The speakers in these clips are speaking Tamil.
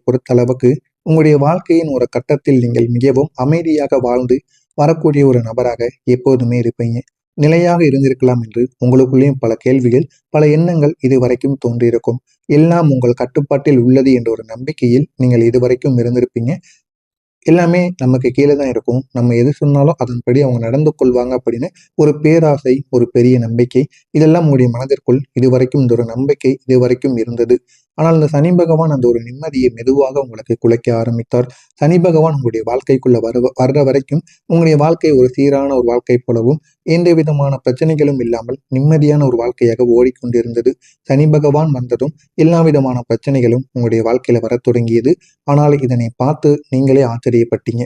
பொறுத்தளவுக்கு உங்களுடைய வாழ்க்கையின் ஒரு கட்டத்தில் நீங்கள் மிகவும் அமைதியாக வாழ்ந்து வரக்கூடிய ஒரு நபராக எப்போதுமே இருப்பீங்க. நிலையாக இருந்திருக்கலாம் என்று உங்களுக்குள்ளேயும் பல கேள்விகள், பல எண்ணங்கள் இதுவரைக்கும் தோன்றியிருக்கும். எல்லாம் உங்கள் கட்டுப்பாட்டில் உள்ளது என்ற ஒரு நம்பிக்கையில் நீங்கள் இதுவரைக்கும் இருந்திருப்பீங்க. எல்லாமே நமக்கு கீழே தான் இருக்கும். நம்ம எது சொன்னாலும் அதன்படி அவங்க நடந்து கொள்வாங்க அப்படின்னு ஒரு பேராசை, ஒரு பெரிய நம்பிக்கை, இதெல்லாம் உங்களுடைய மனதிற்குள் இதுவரைக்கும் இந்த ஒரு நம்பிக்கை இதுவரைக்கும் இருந்தது. ஆனால் இந்த சனி பகவான் அந்த ஒரு நிம்மதியை மெதுவாக உங்களுக்கு குலைக்க ஆரம்பித்தார். சனி பகவான் உங்களுடைய வாழ்க்கைக்குள்ள வர்ற வரைக்கும் உங்களுடைய வாழ்க்கை ஒரு சீரான ஒரு வாழ்க்கை போலவும் எந்த விதமான பிரச்சனைகளும் இல்லாமல் நிம்மதியான ஒரு வாழ்க்கையாக ஓடிக்கொண்டிருந்தது. சனி பகவான் வந்ததும் எல்லா விதமான பிரச்சனைகளும் உங்களுடைய வாழ்க்கையில வர தொடங்கியது. ஆனால் இதனை பார்த்து நீங்களே ஆச்சரியப்பட்டீங்க.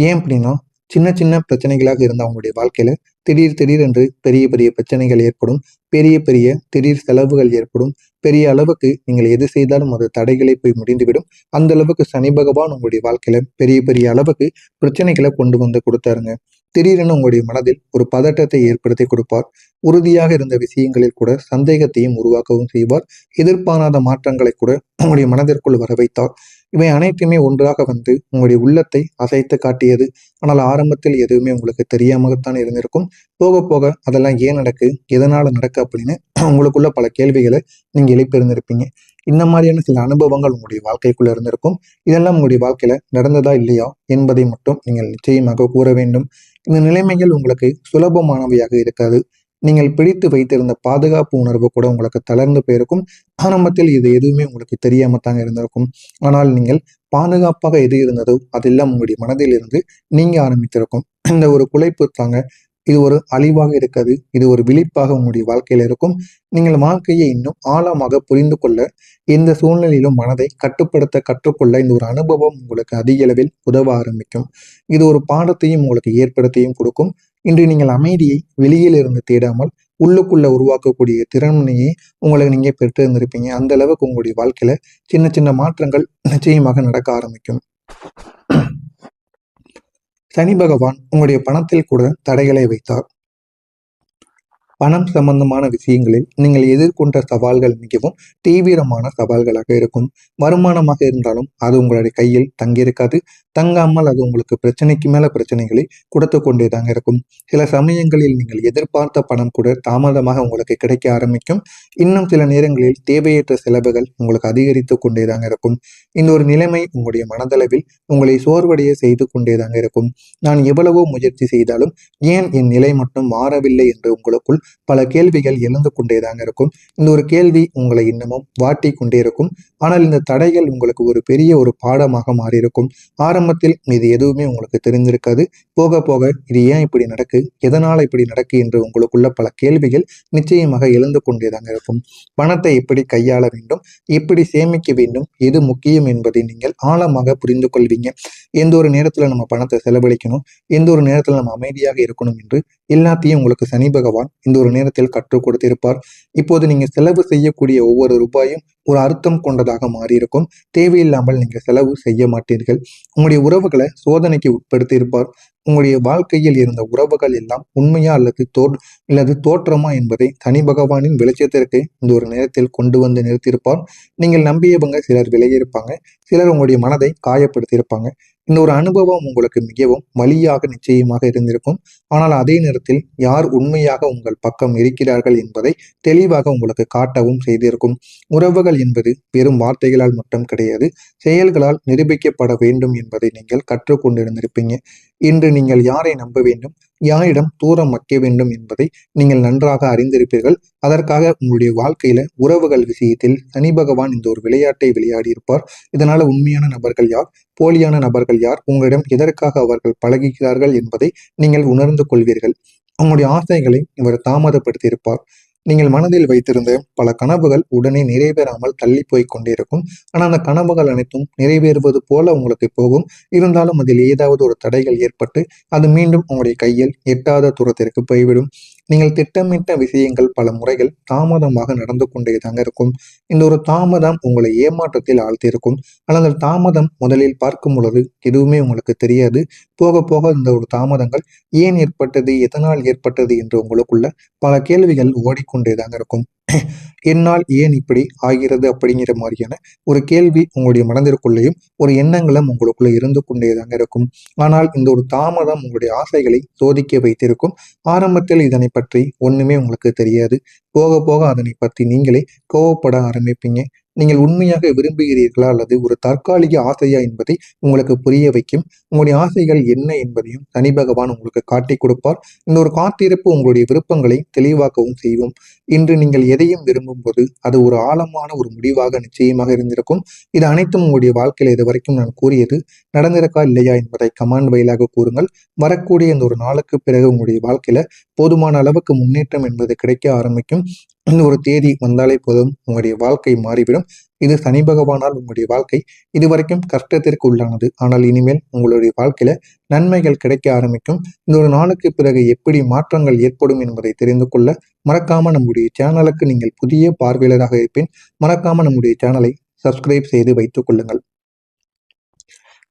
ஏன் அப்படின்னா, சின்ன சின்ன பிரச்சனைகளாக இருந்த அவங்களுடைய வாழ்க்கையில திடீர் என்று பெரிய பெரிய பிரச்சனைகள் ஏற்படும். பெரிய பெரிய திடீர் செலவுகள் ஏற்படும். பெரிய அளவுக்கு நீங்கள் எது செய்தாலும் அது தடைகளை போய் முடிந்துவிடும். அந்த அளவுக்கு சனி பகவான் உங்களுடைய வாழ்க்கையில பெரிய பெரிய அளவுக்கு பிரச்சனைகளை கொண்டு வந்து கொடுத்தாருங்க. திடீரென உங்களுடைய மனதில் ஒரு பதட்டத்தை ஏற்படுத்தி கொடுப்பார். உறுதியாக இருந்த விஷயங்களில் கூட சந்தேகத்தையும் உருவாக்கவும் செய்வார். எதிர்பாராத மாற்றங்களை கூட உங்களுடைய மனதிற்குள் வர வைத்தார். இவை அனைத்துமே ஒன்றாக வந்து உங்களுடைய உள்ளத்தை அசைத்து காட்டியது. ஆனால் ஆரம்பத்தில் எதுவுமே உங்களுக்கு தெரியாமத்தான் இருந்திருக்கும். போக போக அதெல்லாம் ஏன் நடக்கு, எதனால நடக்கு அப்படின்னு உங்களுக்குள்ள பல கேள்விகளை நீங்க எழுப்பியிருந்திருப்பீங்க. இந்த மாதிரியான சில அனுபவங்கள் உங்களுடைய வாழ்க்கைக்குள்ள இருந்திருக்கும். இதெல்லாம் உங்களுடைய வாழ்க்கையில நடந்ததா இல்லையா என்பதை மட்டும் நீங்கள் நிச்சயமாக கூற வேண்டும். இந்த நிலைமைகள் உங்களுக்கு சுலபமானவையாக இருக்காது. நீங்கள் பிடித்து வைத்திருந்த பாதுகாப்பு உணர்வு கூட உங்களுக்கு தளர்ந்து போயிருக்கும். ஆரம்பத்தில் இது எதுவுமே உங்களுக்கு தெரியாம தாங்க இருந்திருக்கும். ஆனால் நீங்கள் பாதுகாப்பாக எது இருந்ததோ அதெல்லாம் உங்களுடைய மனதில் இருந்து நீங்க ஆரம்பித்திருக்கும். இந்த ஒரு குலைப்பு தாங்க, இது ஒரு அழிவாக இருக்காது. இது ஒரு விழிப்பாக உங்களுடைய வாழ்க்கையில இருக்கும். நீங்கள் வாழ்க்கையை இன்னும் ஆழமாக புரிந்து கொள்ள, எந்த சூழ்நிலையிலும் மனதை கட்டுப்படுத்த கற்றுக்கொள்ள இந்த ஒரு அனுபவம் உங்களுக்கு அதிக அளவில் உதவ ஆரம்பிக்கும். இது ஒரு பாடத்தையும் உங்களுக்கு ஏற்படுத்தியும் கொடுக்கும். இன்று நீங்கள் அமைதியை வெளியில் இருந்து தேடாமல் உள்ளுக்குள்ள உருவாக்கக்கூடிய திறமையை உங்களை நீங்க பெற்றிருந்திருப்பீங்க. அந்த அளவுக்கு உங்களுடைய வாழ்க்கையில சின்ன சின்ன மாற்றங்கள் நிச்சயமாக நடக்க ஆரம்பிக்கும். சனி பகவான் உங்களுடைய பணத்தில் கூட தடைகளை வைத்தார். பணம் சம்பந்தமான விஷயங்களில் நீங்கள் எதிர்கொண்ட சவால்கள் மிகவும் தீவிரமான சவால்களாக இருக்கும். வருமானமாக இருந்தாலும் அது உங்களுடைய கையில் தங்கியிருக்காது. தங்காமல் அது உங்களுக்கு பிரச்சனைக்கு மேல பிரச்சனைகளை கொடுத்து கொண்டே தாங்க இருக்கும். சில சமயங்களில் நீங்கள் எதிர்பார்த்த பணம் கூட தாமதமாக உங்களுக்கு கிடைக்க ஆரம்பிக்கும். இன்னும் சில நேரங்களில் தேவையற்ற செலவுகள் உங்களுக்கு அதிகரித்து கொண்டே தாங்க இருக்கும். இந்த ஒரு நிலைமை உங்களுடைய மனதளவில் உங்களை சோர்வடைய செய்து கொண்டே தாங்க இருக்கும். நான் எவ்வளவோ முயற்சி செய்தாலும் ஏன் என் நிலை மட்டும் மாறவில்லை என்று உங்களுக்குள் பல கேள்விகள் எழுந்து கொண்டே தாங்க இருக்கும். இந்த ஒரு கேள்வி உங்களை இன்னமும் வாட்டி கொண்டே இருக்கும். ஆனால் இந்த தடைகள் உங்களுக்கு ஒரு பெரிய ஒரு பாடமாக மாறியிருக்கும். ஆரம்பத்தில் இது எதுவுமே உங்களுக்கு தெரிந்திருக்காது. போக போக இது ஏன் இப்படி நடக்கு, எதனால இப்படி நடக்கு என்று உங்களுக்குள்ள பல கேள்விகள் நிச்சயமாக எழுந்து கொண்டே தாங்க இருக்கும். பணத்தை எப்படி கையாள வேண்டும், எப்படி சேமிக்க வேண்டும், எது முக்கியம் என்பதை நீங்கள் ஆழமாக புரிந்து கொள்வீங்க. எந்த ஒரு நேரத்துல நம்ம பணத்தை செலவழிக்கணும், எந்த ஒரு நேரத்துல நம்ம அமைதியாக இருக்கணும் என்று எல்லாத்தையும் உங்களுக்கு சனி பகவான் இந்த ஒரு நேரத்தில் கற்றுக் கொடுத்திருப்பார். இப்போது நீங்க செலவு செய்யக்கூடிய ஒவ்வொரு ரூபாயும் ஒரு அர்த்தம் கொண்டதாக மாறியிருக்கும். தேவையில்லாமல் நீங்க செலவு செய்ய மாட்டீர்கள். உங்களுடைய உறவுகளை சோதனைக்கு உட்படுத்தி இருப்பார். உங்களுடைய வாழ்க்கையில் இருந்த உறவுகள் எல்லாம் உண்மையா அல்லது தோற்றமா என்பதை சனி பகவானின் வெளிச்சத்திற்கு இந்த ஒரு நேரத்தில் கொண்டு வந்து நிறுத்தியிருப்பார். நீங்கள் நம்பியவங்க சிலர் விலகியிருப்பாங்க. சிலர் உங்களுடைய மனதை காயப்படுத்தியிருப்பாங்க. இந்த ஒரு அனுபவம் உங்களுக்கு மிகவும் வலியாக நிச்சயமாக இருந்திருக்கும். ஆனால் அதே நேரத்தில் யார் உண்மையாக உங்கள் பக்கம் இருக்கிறார்கள் என்பதை தெளிவாக உங்களுக்கு காட்டவும் செய்திருக்கும். உறவுகள் என்பது வெறும் வார்த்தைகளால் மட்டும் கிடையாது, செயல்களால் நிரூபிக்கப்பட வேண்டும் என்பதை நீங்கள் கற்றுக்கொண்டிருந்திருப்பீங்க. இன்று நீங்கள் யாரை நம்ப வேண்டும், யாரிடம் தூரம் வைக்க வேண்டும் என்பதை நீங்கள் நன்றாக அறிந்திருப்பீர்கள். அதற்காக உங்களுடைய வாழ்க்கையில உறவுகள் விஷயத்தில் சனி பகவான் இந்த ஒரு விளையாட்டை விளையாடி இருப்பார். இதனால உண்மையான நபர்கள் யார், போலியான நபர்கள் யார், உங்களிடம் எதற்காக அவர்கள் பழகுகிறார்கள் என்பதை நீங்கள் உணர்ந்து கொள்வீர்கள். உங்களுடைய ஆசைகளை இவர் தாமதப்படுத்தி இருப்பார். நீங்கள் மனதில் வைத்திருந்த பல கனவுகள் உடனே நிறைவேறாமல் தள்ளி போய் கொண்டிருக்கும். ஆனால் அந்த கனவுகள் அனைத்தும் நிறைவேறுவது போல உங்களுக்கு போகும். இருந்தாலும் அதில் ஏதாவது ஒரு தடைகள் ஏற்பட்டு அது மீண்டும் உங்களுடைய கையில் எட்டாத தூரத்திற்கு போய்விடும். நீங்கள் திட்டமிட்ட விஷயங்கள் பல முறைகள் தாமதமாக நடந்து கொண்டே தாங்க இருக்கும். இந்த ஒரு தாமதம் உங்களை ஏமாற்றத்தில் ஆழ்த்தியிருக்கும். ஆனால் அந்த தாமதம் முதலில் பார்க்கும் பொழுது எதுவுமே உங்களுக்கு தெரியாது. போக போக இந்த ஒரு தாமதங்கள் ஏன் ஏற்பட்டது, எதனால் ஏற்பட்டது என்று உங்களுக்குள்ள பல கேள்விகள் ஓடிக்கொண்டே தாங்க இருக்கும். என்னால் ஏன் இப்படி ஆகிறது அப்படிங்கிற மாதிரியான ஒரு கேள்வி உங்களுடைய மனதிற்குள்ளேயும் ஒரு எண்ணங்களும் உங்களுக்குள்ள இருந்து கொண்டே தாங்க இருக்கும். ஆனால் இந்த ஒரு தாமதம் உங்களுடைய ஆசைகளை சோதிக்க வைத்திருக்கும். ஆரம்பத்தில் இதனை பற்றி ஒண்ணுமே உங்களுக்கு தெரியாது. போக போக அதனை பற்றி நீங்களே கோவப்பட ஆரம்பிப்பீங்க. நீங்கள் உண்மையாக விரும்புகிறீர்களா அல்லது ஒரு தற்காலிக ஆசையா என்பதை உங்களுக்கு புரிய வைக்கும். உங்களுடைய ஆசைகள் என்ன என்பதையும் சனி பகவான் உங்களுக்கு காட்டிக் கொடுப்பார். இந்த ஒரு காத்திருப்பு உங்களுடைய விருப்பங்களை தெளிவாக்கவும் செய்வோம். இன்று நீங்கள் எதையும் விரும்பும் போது அது ஒரு ஆழமான ஒரு முடிவாக நிச்சயமாக இருந்திருக்கும். இது அனைத்தும் உங்களுடைய வாழ்க்கையில் இது வரைக்கும் நான் கூறியது நடந்திருக்கா இல்லையா என்பதை கமாண்ட் வாயிலாக கூறுங்கள். வரக்கூடிய இந்த ஒரு நாளுக்கு பிறகு உங்களுடைய வாழ்க்கையில போதுமான அளவுக்கு முன்னேற்றம் என்பது கிடைக்க ஆரம்பிக்கும். இந்த ஒரு தேதி வந்தாலே போதும் உங்களுடைய வாழ்க்கை மாறிவிடும். இது சனி பகவானால் உங்களுடைய வாழ்க்கை இதுவரைக்கும் கஷ்டத்திற்கு உள்ளானது. ஆனால் இனிமேல் உங்களுடைய வாழ்க்கையில நன்மைகள் கிடைக்க ஆரம்பிக்கும். இந்த ஒரு நாளுக்கு பிறகு எப்படி மாற்றங்கள் ஏற்படும் என்பதை தெரிந்து கொள்ள மறக்காம நம்முடைய சேனலுக்கு நீங்கள் புதிய பார்வையாளராக இருப்பேன். மறக்காம நம்முடைய சேனலை சப்ஸ்கிரைப் செய்து வைத்துக் கொள்ளுங்கள்.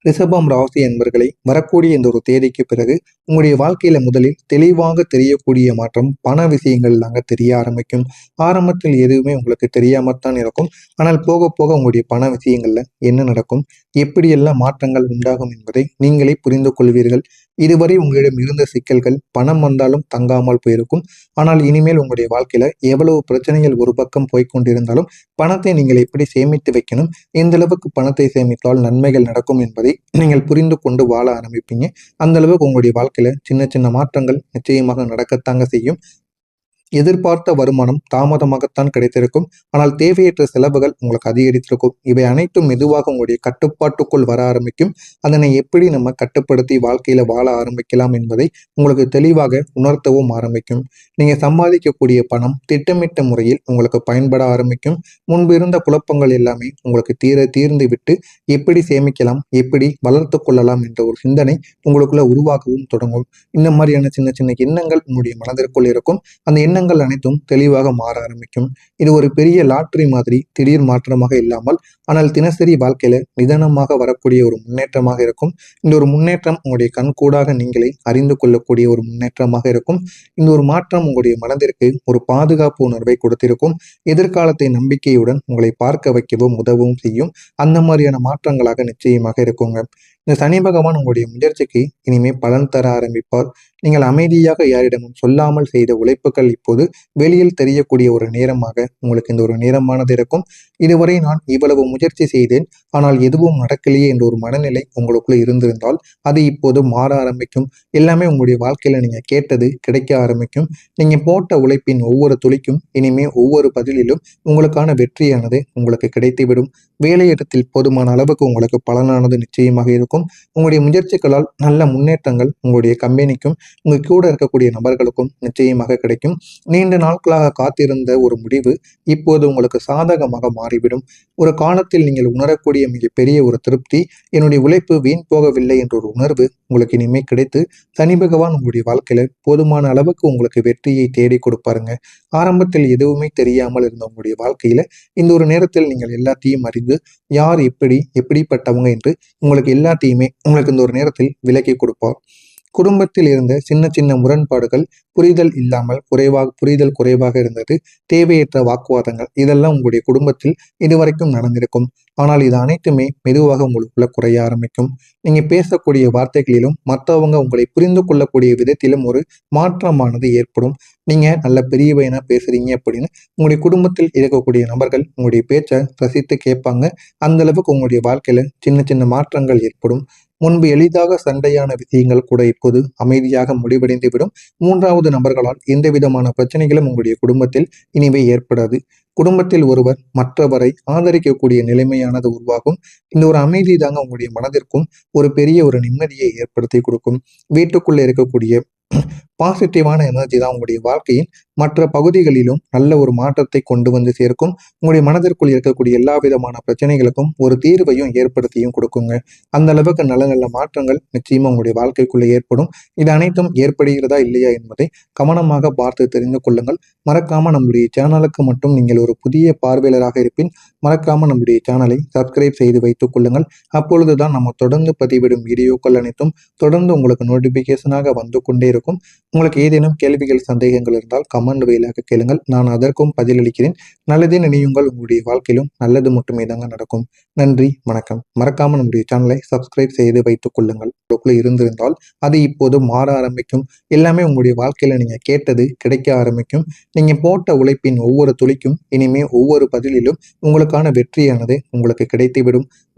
ரிஷபம் ராசி என்பர்களை வரக்கூடிய இந்த ஒரு தேதிக்கு பிறகு உங்களுடைய வாழ்க்கையில முதலில் தெளிவாக தெரியக்கூடிய மாற்றம் பண விஷயங்கள் தாங்க தெரிய ஆரம்பிக்கும். ஆரம்பத்தில் எதுவுமே உங்களுக்கு தெரியாமத்தான் இருக்கும். ஆனால் போக போக உங்களுடைய பண விஷயங்கள்ல என்ன நடக்கும், எப்படியெல்லாம் மாற்றங்கள் உண்டாகும் என்பதை நீங்களே புரிந்து கொள்வீர்கள். இதுவரை உங்களிடம் இருந்த சிக்கல்கள் பணம் வந்தாலும் தங்காமல் போயிருக்கும். ஆனால் இனிமேல் உங்களுடைய வாழ்க்கையில எவ்வளவு பிரச்சனைகள் ஒரு பக்கம் போய்கொண்டிருந்தாலும் பணத்தை நீங்கள் எப்படி சேமித்து வைக்கணும், எந்த அளவுக்கு பணத்தை சேமித்தால் நன்மைகள் நடக்கும் என்பதை நீங்கள் புரிந்து கொண்டு வாழ ஆரம்பிப்பீங்க. அந்த அளவுக்கு உங்களுடைய வாழ்க்கையில சின்ன சின்ன மாற்றங்கள் நிச்சயமாக நடக்கத்தாங்க செய்யும். எதிர்பார்த்த வருமானம் தாமதமாகத்தான் கிடைத்திருக்கும். ஆனால் தேவையற்ற செலவுகள் உங்களுக்கு அதிகரித்திருக்கும். இவை அனைத்தும் மெதுவாக உங்களுடைய கட்டுப்பாட்டுக்குள் வர ஆரம்பிக்கும். அதனை எப்படி நம்ம கட்டுப்படுத்தி வாழ்க்கையில வாழ ஆரம்பிக்கலாம் என்பதை உங்களுக்கு தெளிவாக உணர்த்தவும் ஆரம்பிக்கும். நீங்க சம்பாதிக்கக்கூடிய பணம் திட்டமிட்ட முறையில் உங்களுக்கு பயன்பட ஆரம்பிக்கும். முன்பு இருந்த குழப்பங்கள் எல்லாமே உங்களுக்கு தீர்ந்து விட்டு எப்படி சேமிக்கலாம், எப்படி வளர்த்து கொள்ளலாம் என்ற ஒரு சிந்தனை உங்களுக்குள்ள உருவாகவும் தொடங்கும். இந்த மாதிரியான சின்ன சின்ன எண்ணங்கள் உங்களுடைய மனதிற்குள் இருக்கும். அந்த எண்ணங்கள் அனைத்தும் தெளிவாக மாற ஆரம்பிக்கும். இது ஒரு பெரிய லாட்டரி மாதிரி திடீர் மாற்றமாக இல்லாமல், ஆனால் தினசரி வாழ்க்கையில நிதானமாக வரக்கூடிய ஒரு முன்னேற்றமாக இருக்கும். இந்த ஒரு முன்னேற்றம் உங்களுடைய கண்கூடாக நீங்களே அறிந்து கொள்ளக்கூடிய ஒரு முன்னேற்றமாக இருக்கும். இந்த ஒரு மாற்றம் உங்களுடைய மனதிற்கு ஒரு பாதுகாப்பு உணர்வை கொடுத்திருக்கும். எதிர்காலத்தை நம்பிக்கையுடன் உங்களை பார்க்க வைக்கவும் உதவும் செய்யும். அந்த மாதிரியான மாற்றங்களாக நிச்சயமாக இருக்குங்க. இந்த சனி பகவான் உங்களுடைய முயற்சிக்கு இனிமே பலன் தர ஆரம்பிப்பார். நீங்கள் அமைதியாக யாரிடமும் சொல்லாமல் செய்த உழைப்புகள் இப்போது வெளியில் தெரியக்கூடிய ஒரு நேரமாக உங்களுக்கு இந்த ஒரு நேரமானது இருக்கும். இதுவரை நான் இவ்வளவு முயற்சி செய்தேன், ஆனால் எதுவும் நடக்கலையே என்ற ஒரு மனநிலை உங்களுக்குள்ள இருந்திருந்தால் அது இப்போது மாற ஆரம்பிக்கும். எல்லாமே உங்களுடைய வாழ்க்கையில நீங்க கேட்டது கிடைக்க ஆரம்பிக்கும். நீங்க போட்ட உழைப்பின் ஒவ்வொரு துளிக்கும் இனிமே ஒவ்வொரு பதிலிலும் உங்களுக்கான வெற்றியானது உங்களுக்கு கிடைத்துவிடும். வேலையிடத்தில் போதுமான அளவுக்கு உங்களுக்கு பலனானது நிச்சயமாக இருக்கும். உங்களுடைய முயற்சிகளால் நல்ல முன்னேற்றங்கள் உங்களுடைய கம்பெனிக்கும் உங்க கூட இருக்கக்கூடிய நபர்களுக்கும் நிச்சயமாக கிடைக்கும். நீண்ட நாட்களாக காத்திருந்த ஒரு முடிவு இப்போது உங்களுக்கு சாதகமாக மாறிவிடும். ஒரு காலத்தில் நீங்கள் உணரக்கூடிய மிகப்பெரிய ஒரு திருப்தி, என்னுடைய உழைப்பு வீண் போகவில்லை என்ற ஒரு உணர்வு உங்களுக்கு இனிமே கிடைத்து சனி பகவான் உங்களுடைய வாழ்க்கையில போதுமான அளவுக்கு உங்களுக்கு வெற்றியை தேடி கொடுப்பாருங்க. ஆரம்பத்தில் எதுவுமே தெரியாமல் இருந்த உங்களுடைய வாழ்க்கையில இந்த ஒரு நேரத்தில் நீங்கள் எல்லாத்தையும் அறிந்து யார் எப்படிப்பட்டவங்க என்று உங்களுக்கு எல்லாத்தையுமே உங்களுக்கு இந்த ஒரு நேரத்தில் விலக்கி கொடுப்பார். குடும்பத்தில் இருந்த சின்ன சின்ன முரண்பாடுகள், புரிதல் குறைவாக இருந்தது, தேவையற்ற வாக்குவாதங்கள் இதெல்லாம் உங்களுடைய குடும்பத்தில் இதுவரைக்கும் நடந்திருக்கும். ஆனால் இது அனைத்துமே மெதுவாக உங்களுக்குள்ள குறைய ஆரம்பிக்கும். நீங்க பேசக்கூடிய வார்த்தைகளிலும் மற்றவங்க உங்களை புரிந்து கொள்ளக்கூடிய விதத்திலும் ஒரு மாற்றமானது ஏற்படும். நீங்க நல்ல பெரிய பையனா பேசுறீங்க அப்படின்னு உங்களுடைய குடும்பத்தில் இருக்கக்கூடிய நபர்கள் உங்களுடைய பேச்சை ரசித்து கேட்பாங்க. அந்த அளவுக்கு உங்களுடைய வாழ்க்கையில சின்ன சின்ன மாற்றங்கள் ஏற்படும். முன்பு எளிதாக சண்டையான விஷயங்கள் கூட இப்போது அமைதியாக முடிவடைந்து விடும். மூன்றாவது நபர்களால் எந்த விதமான பிரச்சனைகளும் உங்களுடைய குடும்பத்தில் இனிமே ஏற்படாது. குடும்பத்தில் ஒருவர் மற்றவரை ஆதரிக்கக்கூடிய நிலைமையானது உருவாகும். இந்த ஒரு அமைதி தாங்க உங்களுடைய மனதிற்கும் ஒரு பெரிய ஒரு நிம்மதியை ஏற்படுத்தி கொடுக்கும். வீட்டுக்குள்ள இருக்கக்கூடிய பாசிட்டிவான எனர்ஜி தான் உங்களுடைய வாழ்க்கையின் மற்ற பகுதிகளிலும் நல்ல ஒரு மாற்றத்தை கொண்டு வந்து சேர்க்கும். உங்களுடைய மனதிற்குள் இருக்கக்கூடிய எல்லா விதமான பிரச்சனைகளுக்கும் ஒரு தீர்வையும் ஏற்படுத்தியும் கொடுக்குங்க. அந்த அளவுக்கு நல்ல நல்ல மாற்றங்கள் நிச்சயமா உங்களுடைய வாழ்க்கைக்குள்ளே ஏற்படும். இது அனைத்தும் ஏற்படுகிறதா இல்லையா என்பதை கவனமாக பார்த்து தெரிந்து கொள்ளுங்கள். மறக்காம நம்முடைய சேனலுக்கு மட்டும் நீங்கள் ஒரு புதிய பார்வையாளராக இருப்பின் மறக்காம நம்முடைய சேனலை சப்ஸ்கிரைப் செய்து வைத்துக் கொள்ளுங்கள். அப்பொழுதுதான் நம்ம தொடர்ந்து பதிவிடும் வீடியோக்கள் அனைத்தும் தொடர்ந்து உங்களுக்கு நோட்டிபிகேஷனாக வந்து கொண்டே இருக்கும். உங்களுக்கு ஏதேனும் கேள்விகள், சந்தேகங்கள் இருந்தால் கமெண்ட் வாயிலாக கேளுங்கள். நான் அதற்கும் பதிலளிக்கிறேன். நல்லதே நினையுங்கள். உங்களுடைய வாழ்க்கையிலும் நல்லது மட்டுமே தாங்க நடக்கும். நன்றி, வணக்கம். மறக்காம நம்முடைய சேனலை சப்ஸ்கிரைப் செய்து வைத்துக் கொள்ளுங்கள். உங்களுக்குள்ள இருந்திருந்தால் அது இப்போது மாற ஆரம்பிக்கும். எல்லாமே உங்களுடைய வாழ்க்கையில நீங்க கேட்டது கிடைக்க ஆரம்பிக்கும். நீங்க போட்ட உழைப்பின் ஒவ்வொரு துளிக்கும் இனிமே ஒவ்வொரு பதிலிலும் உங்களுக்கான வெற்றியானது உங்களுக்கு கிடைத்துவிடும்.